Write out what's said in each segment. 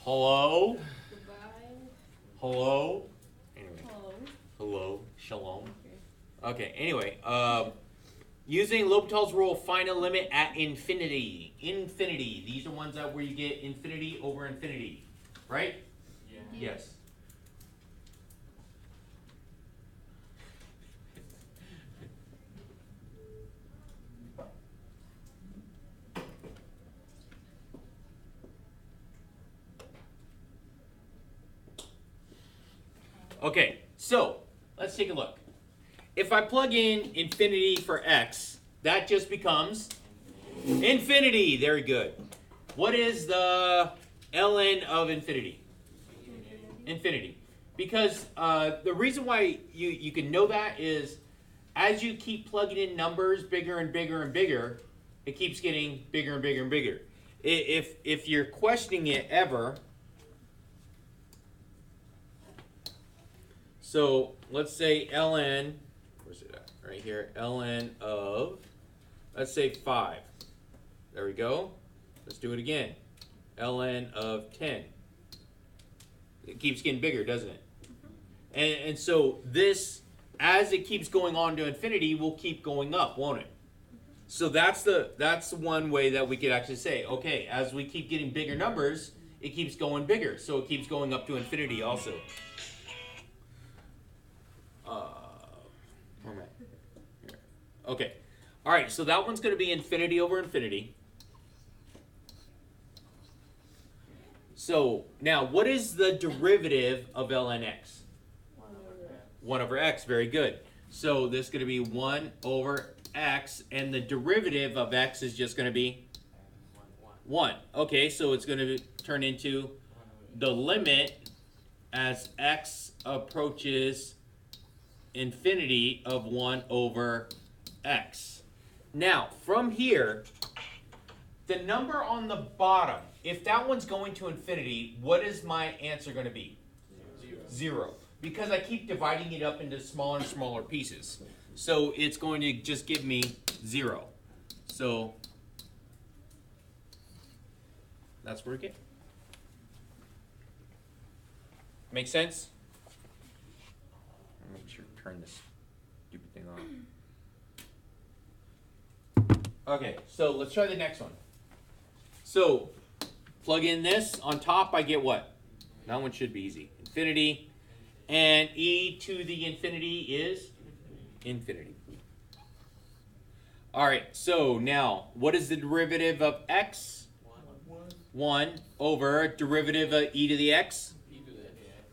Hello? Goodbye. Hello? Anyway. Hello. Hello. Shalom. Okay. Okay, anyway. Using L'Hopital's rule, find a limit at infinity. Infinity. These are ones that where you get infinity over infinity. Right? Yeah. Yes. Okay, so let's take a look. If I plug in infinity for x, that just becomes infinity. Very good. What is the ln of infinity? Infinity. Because the reason why you can know that is as you keep plugging in numbers bigger and bigger and bigger, it keeps getting bigger and bigger and bigger. If you're questioning it ever, so let's say ln, where's it at? Right here, ln of, let's say 5. There we go. Let's do it again. ln of 10. It keeps getting bigger, doesn't it? And so this, as it keeps going on to infinity, will keep going up, won't it? So that's the one way that we could actually say, okay, as we keep getting bigger numbers, it keeps going bigger. So it keeps going up to infinity also. Where am I? Here. Okay. All right, so that one's going to be infinity over infinity. So now, what is the derivative of ln x? 1 over x. Very good. So this is going to be 1 over x, and the derivative of x is just going to be 1. Okay, so it's going to turn into the limit as x approaches infinity of 1 over x. Now, from here, the number on the bottom, if that one's going to infinity, what is my answer going to be? 0. Because I keep dividing it up into smaller and smaller pieces. So it's going to just give me 0. So that's where we get. Make sense? Make sure to turn this stupid thing on. Okay, so let's try the next one. So plug in this. On top, I get what? That one should be easy. Infinity. And e to the infinity is infinity. All right, so now, what is the derivative of x? 1 over derivative of e to the x?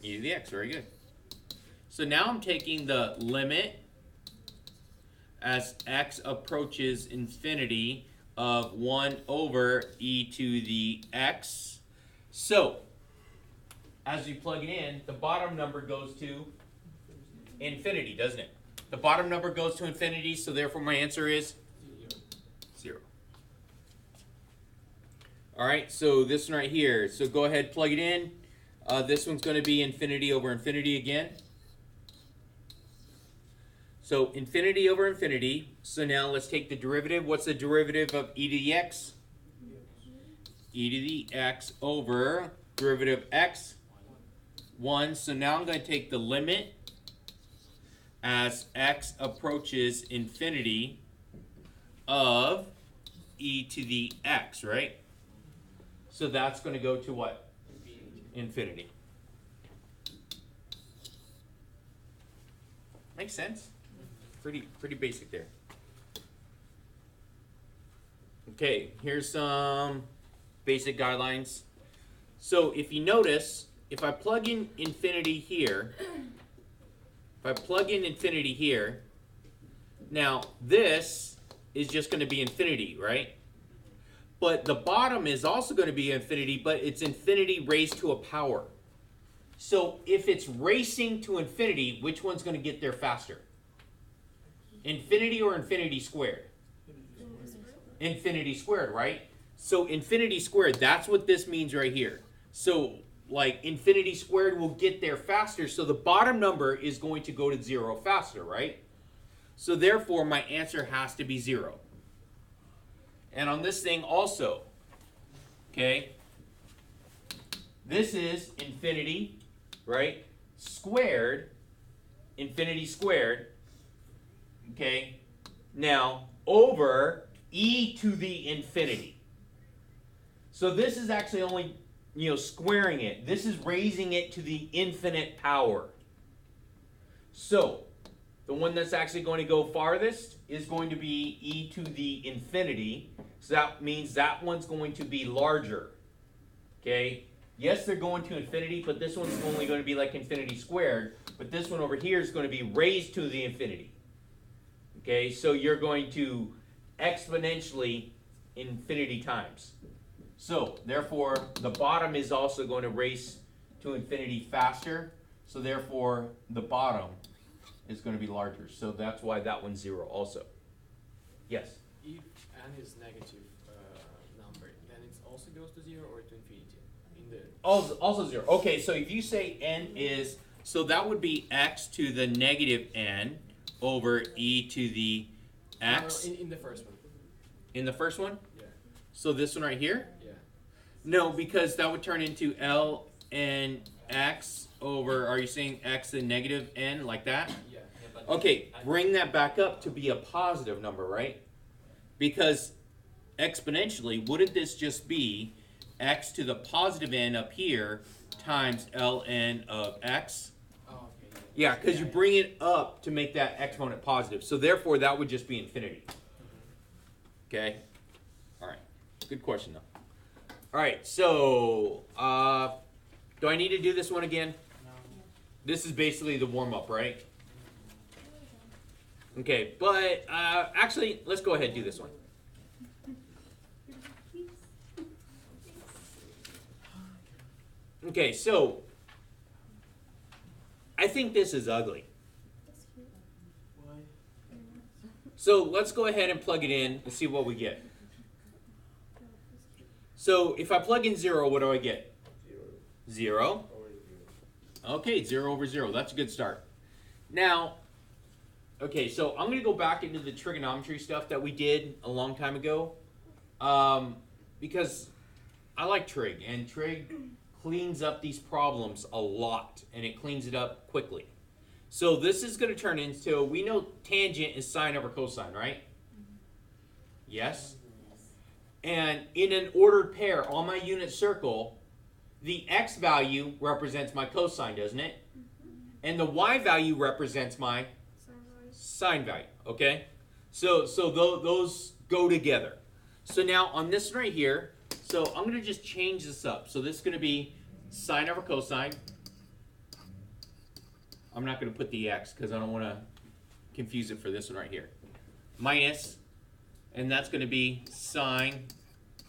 E to the x, very good. So now I'm taking the limit as x approaches infinity of 1 over e to the x. So, as you plug it in, the bottom number goes to infinity, doesn't it? The bottom number goes to infinity, so therefore my answer is 0. All right, so this one right here. So go ahead, plug it in. This one's going to be infinity over infinity again. So infinity over infinity. So now let's take the derivative. What's the derivative of e to the x? E to the x over derivative of x. 1. So now I'm going to take the limit as x approaches infinity of e to the x, right? So that's going to go to what? Infinity. Makes sense? Pretty basic there. Okay, here's some basic guidelines. So if you notice, if I plug in infinity here, now this is just going to be infinity, right? But the bottom is also going to be infinity, but it's infinity raised to a power. So if it's racing to infinity, which one's going to get there faster? Infinity or infinity squared? Infinity squared, right? So infinity squared, that's what this means right here. So like infinity squared will get there faster, so the bottom number is going to go to 0 faster, right? So therefore my answer has to be 0. And on this thing also, okay, this is infinity, right, squared, infinity squared, okay, now over e to the infinity. So this is actually only, squaring it. This is raising it to the infinite power. So the one that's actually going to go farthest is going to be e to the infinity. So that means that one's going to be larger. Okay? Yes, they're going to infinity, but this one's only going to be like infinity squared. But this one over here is going to be raised to the infinity. Okay? So you're going to exponentially infinity times. So, therefore, the bottom is also going to raise to infinity faster. So, therefore, the bottom is going to be larger. So, that's why that one's 0 also. Yes? If n is negative number, then it also goes to 0 or to infinity? Also 0. Okay, so if you say n is, so that would be x to the negative n over e to the x. In the first one. In the first one? Yeah. So this one right here? Yeah. No, because that would turn into L n x over, are you saying x and negative n like that? Yeah. Okay, bring that back up to be a positive number, right? Because exponentially, wouldn't this just be x to the positive n up here times ln of x? Oh, okay. Yeah, because you bring it up to make that exponent positive. So therefore, that would just be infinity. Okay? All right. Good question, though. All right, so do I need to do this one again? No. This is basically the warm-up, right? Okay, but actually, let's go ahead and do this one. Okay, so I think this is ugly. Why? So let's go ahead and plug it in and see what we get. So if I plug in 0, what do I get? 0. Okay, 0 over 0. That's a good start. Now, okay, so I'm going to go back into the trigonometry stuff that we did a long time ago, because I like trig, and trig cleans up these problems a lot, and it cleans it up quickly. So this is going to turn into, we know tangent is sine over cosine, right? Yes? And in an ordered pair on my unit circle, the x value represents my cosine, doesn't it? And the y value represents my sine value, okay? So those go together. So now on this right here, so I'm going to just change this up. So this is going to be sine over cosine. I'm not going to put the x because I don't want to confuse it for this one right here. Minus, and that's going to be sine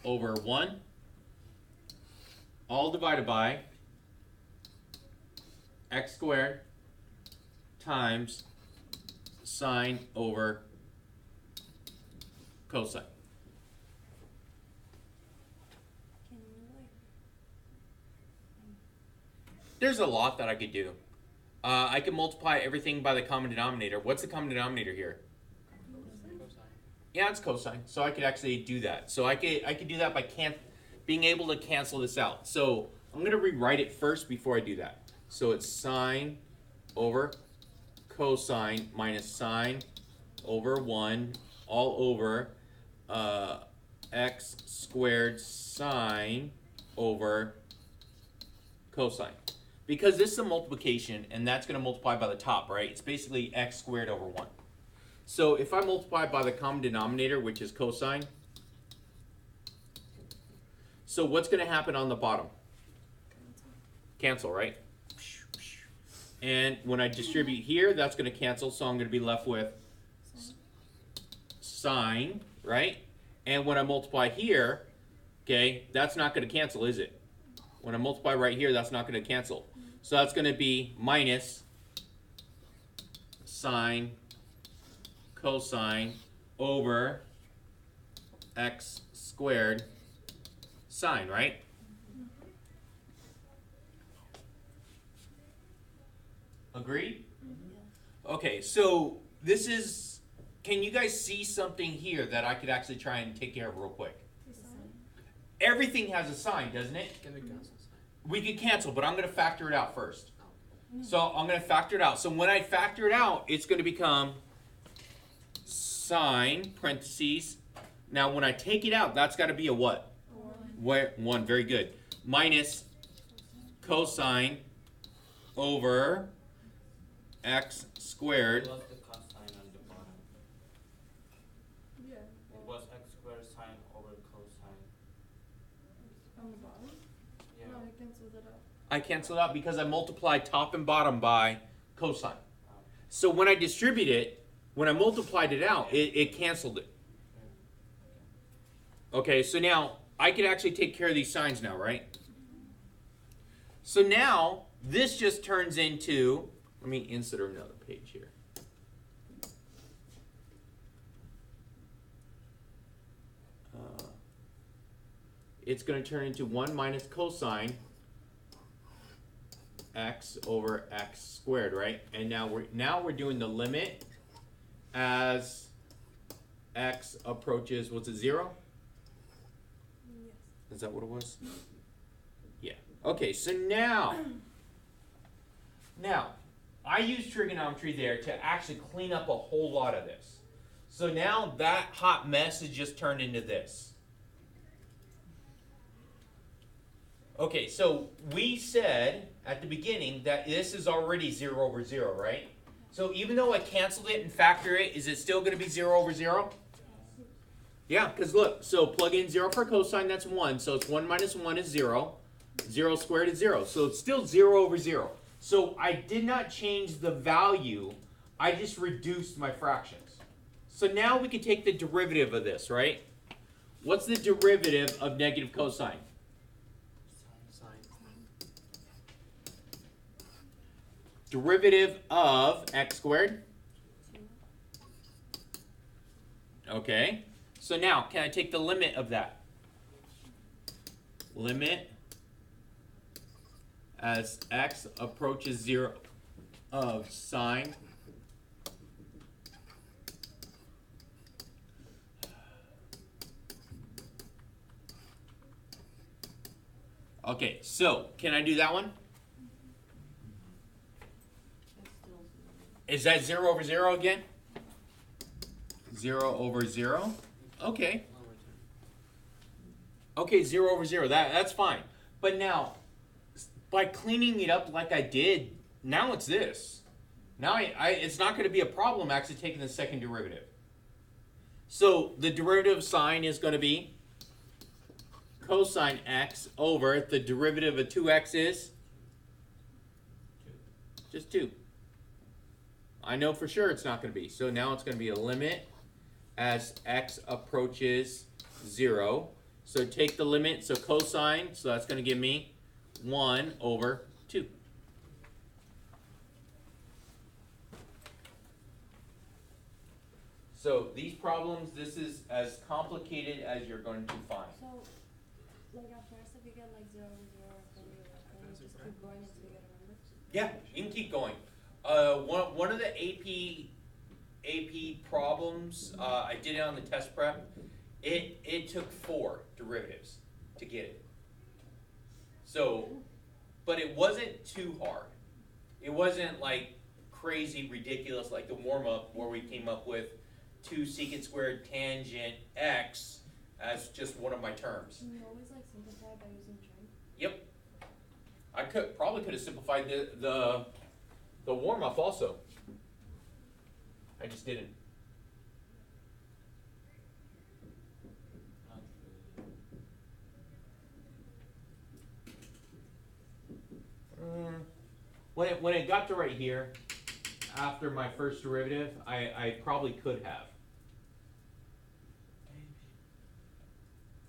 over 1, all divided by x squared times sine over cosine. There's a lot that I could do. I can multiply everything by the common denominator. What's the common denominator here? Cosine. Yeah, it's cosine. So I could actually do that. So I could do that by being able to cancel this out. So I'm going to rewrite it first before I do that. So it's sine over cosine minus sine over 1 all over x squared sine over cosine. Because this is a multiplication, and that's going to multiply by the top, right? It's basically x squared over 1. So if I multiply by the common denominator, which is cosine, so what's going to happen on the bottom? Cancel, right? And when I distribute here, that's going to cancel, so I'm going to be left with sine, right? And when I multiply here, okay, that's not going to cancel, is it? When I multiply right here, that's not going to cancel. So that's going to be minus sine cosine over x squared sine, right? Agreed? Okay, so this is, can you guys see something here that I could actually try and take care of real quick? Everything has a sign, doesn't it? Can we cancel We could cancel, but I'm going to factor it out first. So I'm going to factor it out. So when I factor it out, it's going to become sine, parentheses. Now when I take it out, that's got to be a what? 1. Very good. Minus cosine over x squared. Plus the cosine on the bottom. Yeah. It was x squared sine over cosine. On the bottom? Yeah. No, I canceled it out. I cancel it out because I multiplied top and bottom by cosine. So when I distribute it, when I multiplied it out, it canceled it. Okay, so now I can actually take care of these signs now, right? So now this just turns into, let me insert another page here. It's going to turn into 1 minus cosine x over x squared, right? And now we're doing the limit as x approaches, what's it, 0? Yes. Is that what it was? Yeah. Okay, so now I use trigonometry there to actually clean up a whole lot of this. So now that hot mess is just turned into this. Okay, so we said at the beginning that this is already 0 over 0, right? So even though I canceled it and factor it, is it still going to be 0 over 0? Yeah, because look, so plug in 0 for cosine, that's 1. So it's 1 minus 1 is 0. 0 squared is 0. So it's still 0 over 0. So I did not change the value. I just reduced my fractions. So now we can take the derivative of this, right? What's the derivative of negative cosine? Derivative of x squared. Okay. So now, can I take the limit of that? Limit as x approaches 0 of sine okay, so can I do that one? Is that 0 over 0 again? 0 over 0? Okay. Okay, 0 over 0. That's fine. But now, by cleaning it up like I did, now it's this. Now it's not going to be a problem actually taking the second derivative. So the derivative of sine is going to be cosine x over the derivative of 2x is? 2. Just 2. I know for sure it's not going to be. So now it's going to be a limit as x approaches 0. So take the limit, so cosine, so that's going to give me 1 over 2. So these problems, this is as complicated as you're going to find. So, like at first, if you get like 0 over 0, then you just keep going until you get a number? Yeah, you can keep going. One of the AP problems, I did it on the test prep. It took 4 derivatives to get it. So, but it wasn't too hard. It wasn't like crazy ridiculous like the warm up where we came up with 2 secant squared tangent x as just one of my terms. Can you always like simplify by using trig? Yep. I probably could have simplified the warm up also. I just didn't. When it got to right here, after my first derivative, I probably could have.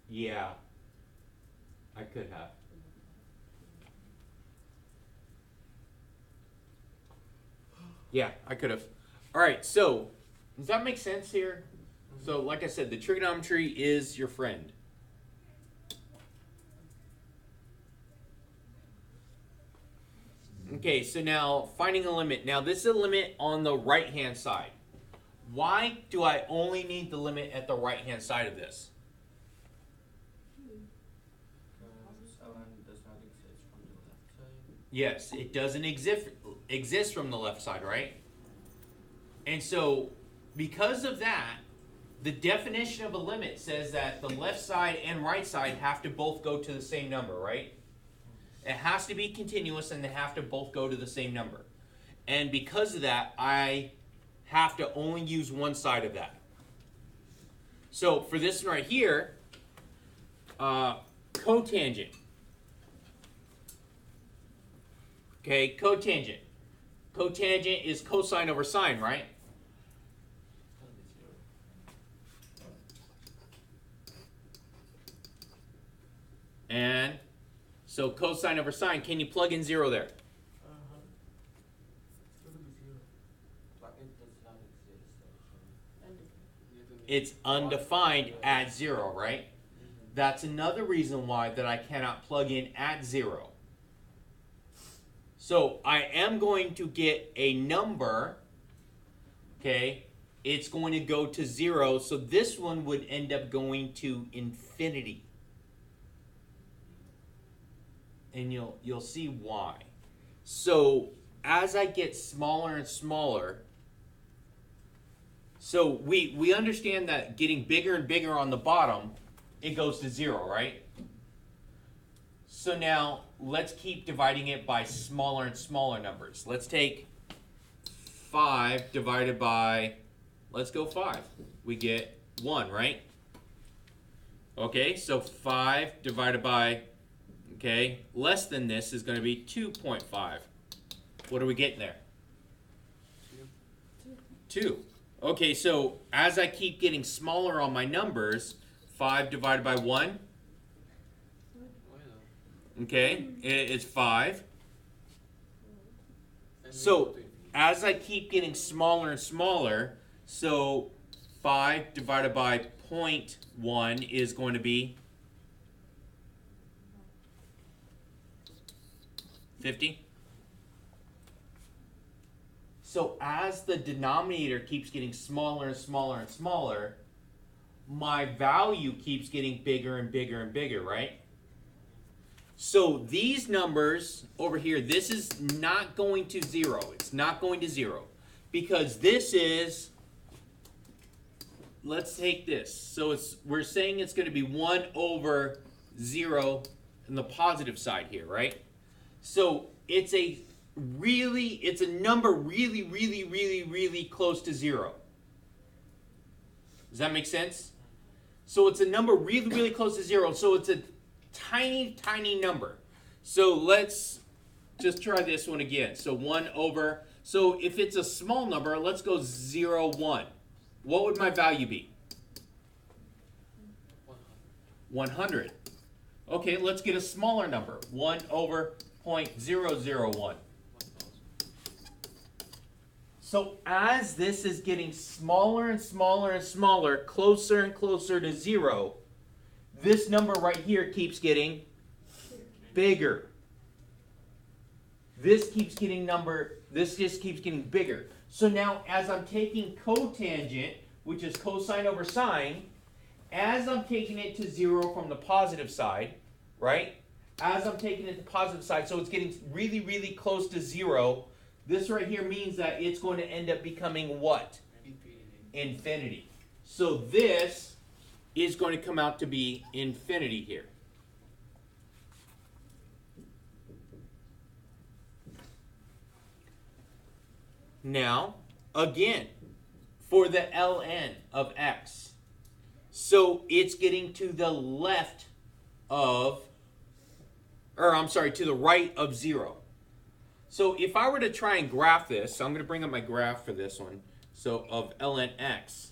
Yeah, I could have. Yeah, I could have. All right, so does that make sense here? So like I said, the trigonometry is your friend. Okay, so now finding a limit. Now this is a limit on the right-hand side. Why do I only need the limit at the right-hand side of this? 7 does not exist from Yes, it doesn't exist from the left side, right? And so, because of that, the definition of a limit says that the left side and right side have to both go to the same number, right? It has to be continuous and they have to both go to the same number. And because of that, I have to only use one side of that. So for this one right here, cotangent. Okay, cotangent. Cotangent is cosine over sine, right? And so cosine over sine, can you plug in 0 there? But it does not exist actually. It's undefined at 0, right? That's another reason why that I cannot plug in at 0. So I am going to get a number, okay? It's going to go to 0, so this one would end up going to infinity. And you'll see why. So as I get smaller and smaller, so we understand that getting bigger and bigger on the bottom, it goes to 0, right? So now let's keep dividing it by smaller and smaller numbers. Let's take 5 divided by, let's go 5. We get 1, right? Okay, so 5 divided by, okay, less than this is going to be 2.5. What are we getting there? 2. Okay, so as I keep getting smaller on my numbers, 5 divided by 1, okay, it's 5. So as I keep getting smaller and smaller, so 5 divided by 0.1 is going to be 50. So as the denominator keeps getting smaller and smaller and smaller, my value keeps getting bigger and bigger and bigger, right? So these numbers over here, this is not going to 0. It's not going to 0. Because this is, let's take this. So we're saying it's going to be 1 over 0 on the positive side here, right? So it's a number really, really, really, really close to 0. Does that make sense? So it's a number really, really close to 0. So it's a tiny, tiny number. So let's just try this one again. So 1 over, so if it's a small number, let's go 0, 1. What would my value be? 100. Okay, let's get a smaller number. 1 over 0.001. So as this is getting smaller and smaller and smaller, closer and closer to 0, this number right here keeps getting bigger. This just keeps getting bigger. So now as I'm taking cotangent, which is cosine over sine, as I'm taking it to 0 from the positive side, right? As I'm taking it to the positive side, so it's getting really, really close to 0, this right here means that it's going to end up becoming what? Infinity. So this is going to come out to be infinity here. Now, again, for the ln of x, so it's getting to the left of, or I'm sorry, to the right of 0. So if I were to try and graph this, so I'm going to bring up my graph for this one, so of ln x.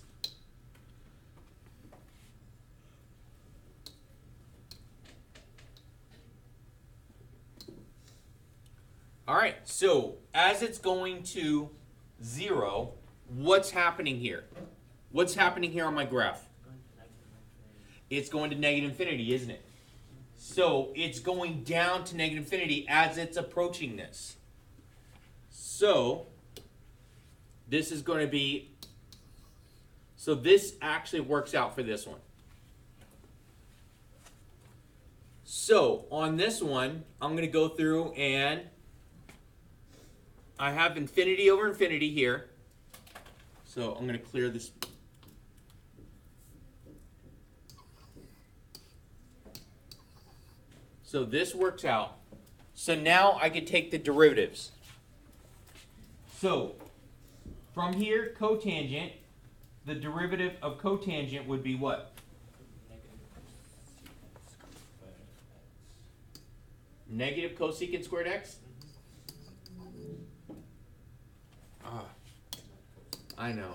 All right, so as it's going to 0, what's happening here? What's happening here on my graph? It's going to negative infinity, isn't it? So it's going down to negative infinity as it's approaching this. So this is going to be, so this actually works out for this one. So on this one, I'm going to go through and I have infinity over infinity here. So I'm going to clear this. So this works out. So now I can take the derivatives. So from here, cotangent, the derivative of cotangent would be what? Negative cosecant squared x? Ah, I know.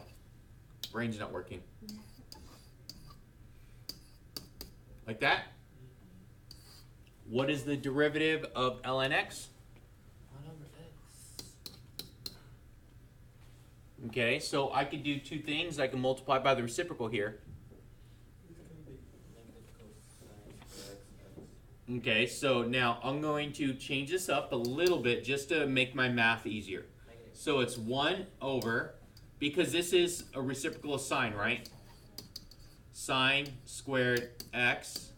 Brain's not working. Like that? What is the derivative of ln x? 1 over x. Okay, so I could do two things. I can multiply by the reciprocal here. Negative cosine square x. Okay, so now I'm going to change this up a little bit just to make my math easier. Negative. So it's 1 over, because this is a reciprocal of sine, right? Sine squared x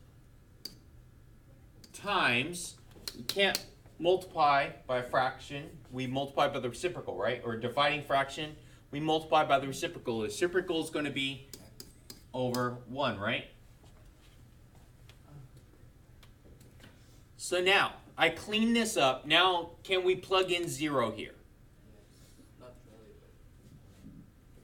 times, you can't multiply by a fraction, we multiply by the reciprocal, right? Or a dividing fraction, we multiply by the reciprocal. The reciprocal is going to be over 1, right? So now, I clean this up. Now, can we plug in 0 here? Yes. Not really, but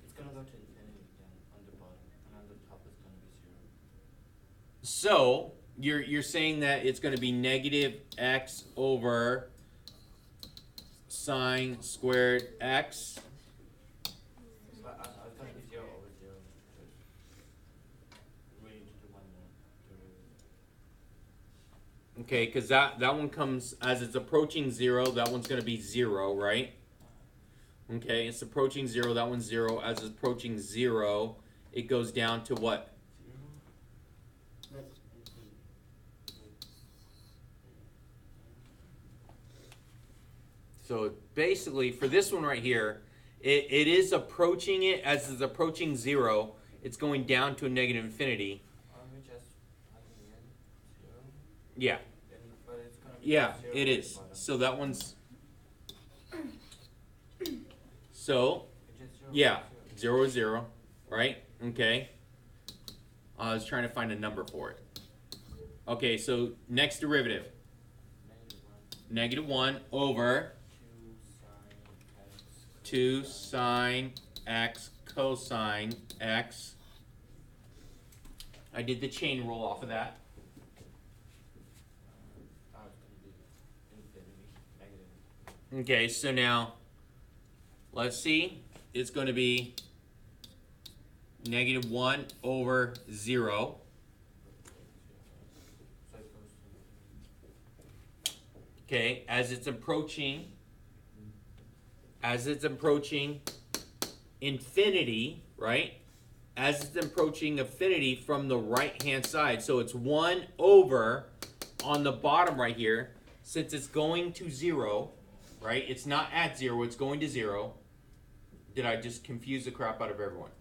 it's gonna go to infinity again on the bottom, and on the top it's gonna be 0. So, you're saying that it's going to be negative x over sine squared x. But it's gonna be 0 over 0. We need to do one more derivative. Okay, because that one comes, as it's approaching 0, that one's going to be 0, right? Okay, it's approaching 0, that one's 0. As it's approaching 0, it goes down to what? 0. That's infinity. So basically, for this one right here, it is approaching it as it's approaching 0. It's going down to a negative infinity. Aren't we just plugging in 0? Yeah, Then, but it's gonna be yeah, 0 it at the is. bottom. So that one's... So, It's just 0 yeah, over 0 is 0, right? Okay. I was trying to find a number for it. Okay, so next derivative. Negative 1. Negative 1 over 2 sine x cosine x. I did the chain rule off of that. It's gonna be infinity, negative. Okay, so now, let's see. It's going to be negative 1 over 0. So it goes to Okay, as it's approaching infinity, right? As it's approaching infinity from the right-hand side. So it's 1 over on the bottom right here. Since it's going to 0, right? It's not at 0, it's going to 0. Did I just confuse the crap out of everyone?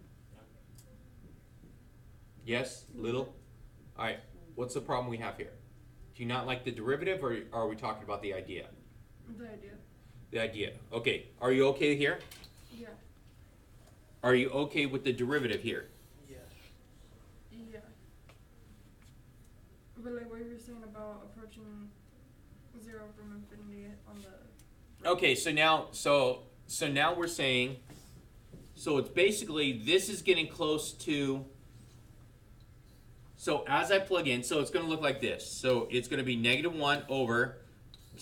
Yes? Little? Alright, what's the problem we have here? Do you not like the derivative, or are we talking about the idea? The idea. The idea. Okay, are you okay here? Yeah. Are you okay with the derivative here? Yeah. Yeah. But like what you were saying about approaching 0 from infinity on the... Okay, so now we're saying, so it's basically, this is getting close to, so as I plug in, so it's going to look like this. So it's going to be negative 1 over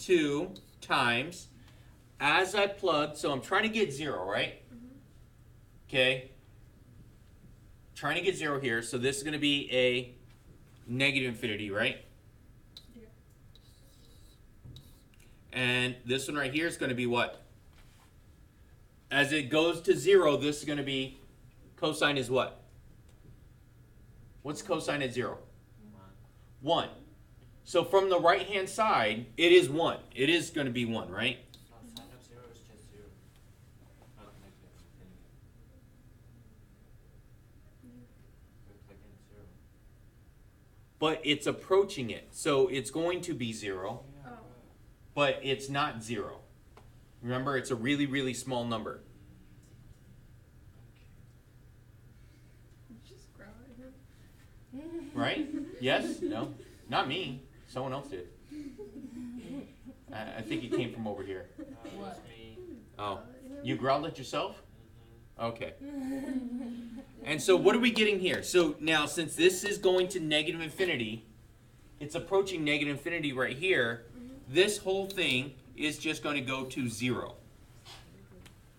2 times, as I plug, so I'm trying to get 0, right? Okay. Trying to get 0 here, so this is going to be a negative infinity, right? Yeah. And this one right here is going to be what? As it goes to 0, this is going to be, cosine is what? What's cosine at 0? 1. So from the right-hand side, it is 1. It is going to be 1, right? No, sine of 0 is just 0. Not negative infinity. We plug in 0. But it's approaching it. So it's going to be 0, Yeah. Oh. but it's not 0. Remember, it's a really, really small number. Just growl at him. Right? Yes? No? Not me. Someone else did. I think it came from over here. It's me. Oh. You growled at yourself? Mhm. Okay. And so what are we getting here? So now, since this is going to negative infinity, it's approaching negative infinity right here. This whole thing is just going to go to 0.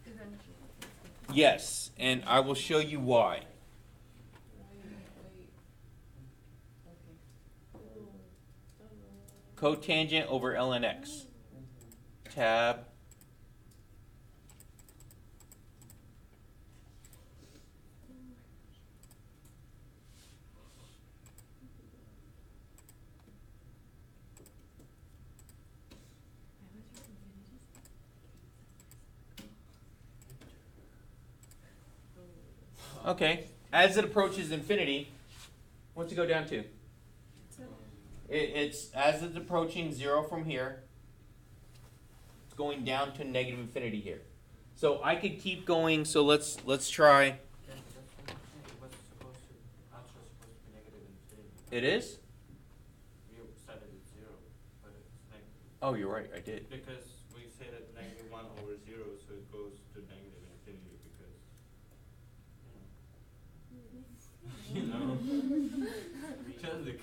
Eventually. Yes, and I will show you why. Cotangent over ln x. Tab. Okay, as it approaches infinity, what's it go down to? It's as it's approaching 0 from here, it's going down to negative infinity here. So I could keep going. So let's try. It was supposed to, answer supposed to be negative infinity. It is? You said it at 0, but it's negative. Oh, you're right. I did. Because we say that -1 over 0, so it goes to negative infinity because, you know, just because.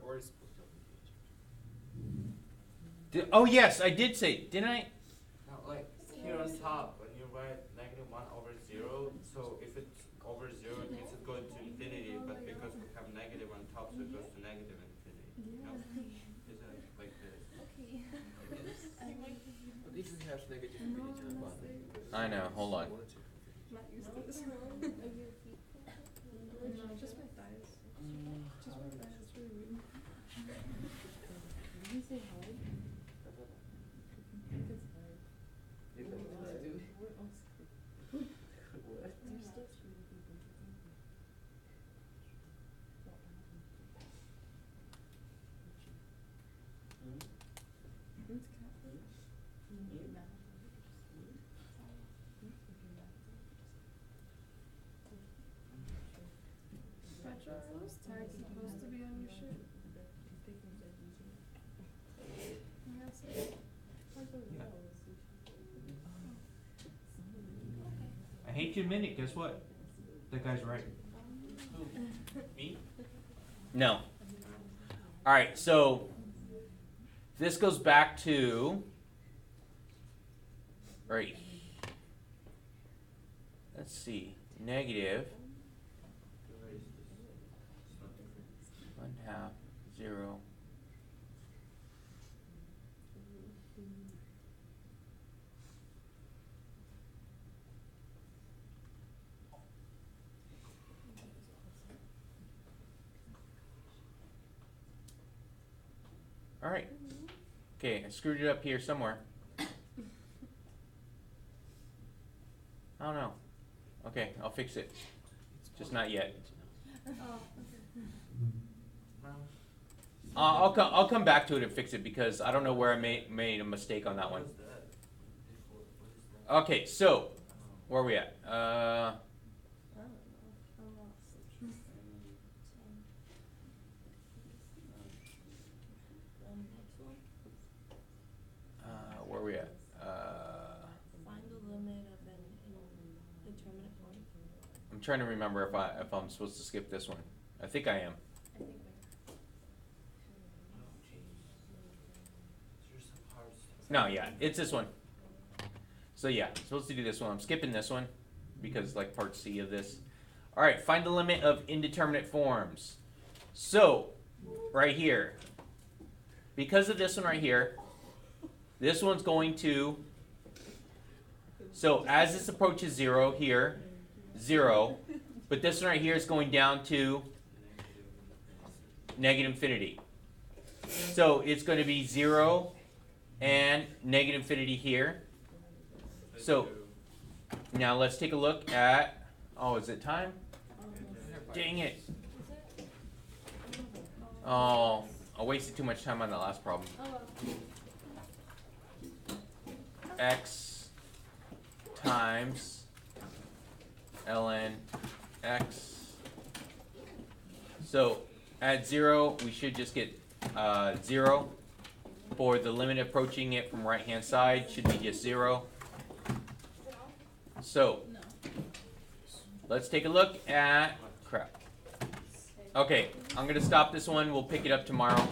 Or it's supposed to be Oh yes, I did say, didn't I? No, like here on top, when you write -1 over 0, so if it's over 0, it means it's going to infinity, but because we have negative on top, so it goes to negative infinity. No? Isn't it like this? But if you have negative infinity on the bottom. I know. Hold on. Not used to this. No, just my thighs. Just my thighs. It's really weird. Did you say hard? I think it's hard. What? You're still screwing people. It's cat. Petra, are those tags supposed to be on your shirt? Yes. I hate to admit it. Guess what? That guy's right. Me? No. All right. So this goes back to right. Let's see. Negative 1/2 0. All right. Okay, I screwed it up here somewhere. I don't know. Okay, I'll fix it. Just not yet. I'll come back to it and fix it because I don't know where I made a mistake on that one. What is that? What is that? Okay, so where are we at? I don't know. I'm lost. Where are we at? Find the limit of an indeterminate form. I'm trying to remember if I'm supposed to skip this one. I think I am. I think Oh, jeez. There's some hard stuff. No, yeah, it's this one. So yeah, I'm supposed to do this one. I'm skipping this one because it's like part C of this. All right, find the limit of indeterminate forms. So right here, because of this one right here, this one's going to. So as this approaches 0 here, 0, but this one right here is going down to negative infinity. So it's going to be 0 and negative infinity here. So now let's take a look at, oh, is it time? Dang it. Oh, I wasted too much time on that last problem. Oh, well. x times ln x. So at 0, we should just get 0. For the limit approaching it from right hand side, should be just 0. So let's take a look at crap. Okay, I'm gonna stop this one. We'll pick it up tomorrow.